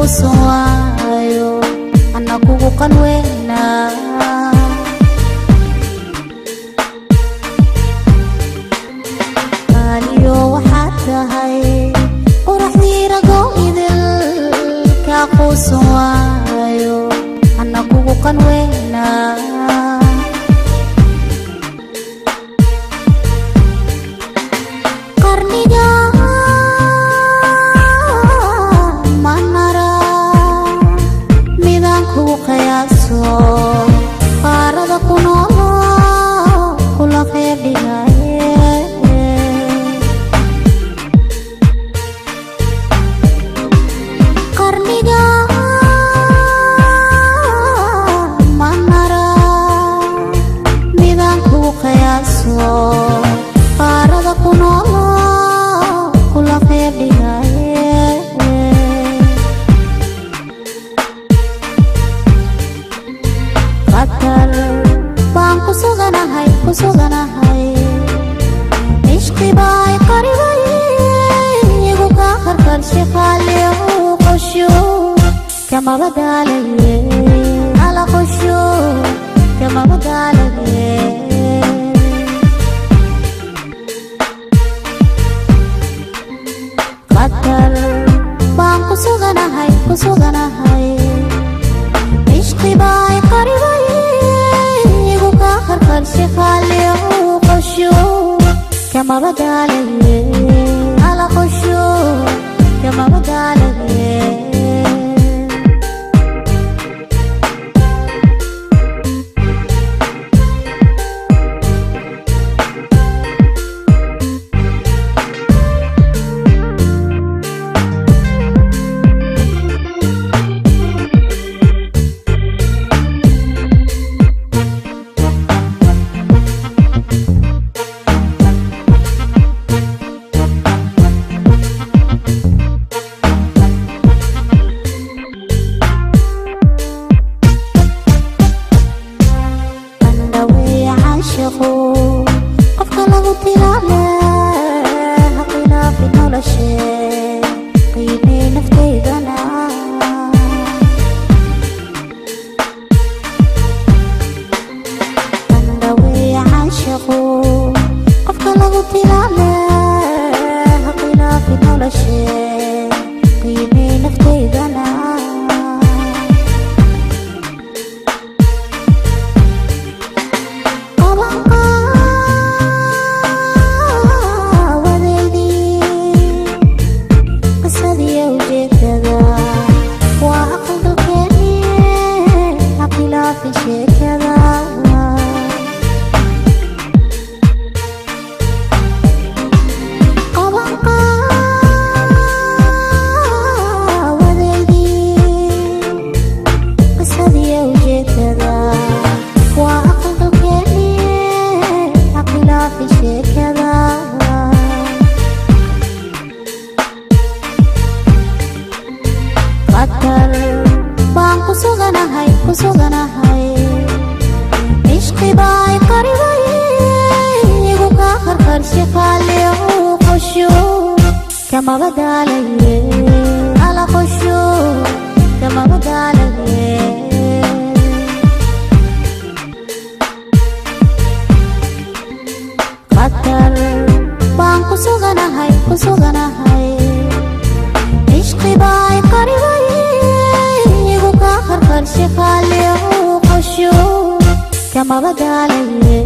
quusuwayo ana kugu qalweyna qaaliyo waxaad tahay quraxdii ragoo idil ka quusuwayo ana kugu qalweyna qaarada ku noolo kula qeydhigaye qarniga manara midaan kugu qiyaaso qaarada ku noolo kula qeydhigaye baan kusuganahay ishqi bay qaribay igu ka qarqarshay qaaliyo qosho kama badalaye ala qosho kama badalaye qatar baan kusuganahay ishqi bay qaribay qarqarshay qaaliyo qosho kama badalaye ala qosho kama badalaye qofka lagu tilaale khilaaf noloshe qiimee naftaydana andawey caashaqo qofka lagu tilaale khilaaf noloshe qiimee naftaydana kusuganahay ishqi bay qaribay igu ka qarqarshay qaaliyo qosho kama badalaye ala qosho kama badalaye qatar baan kusuganahay ishqi bay qaribay igu ka qarqarshay qaaliyo qosho kama badalaye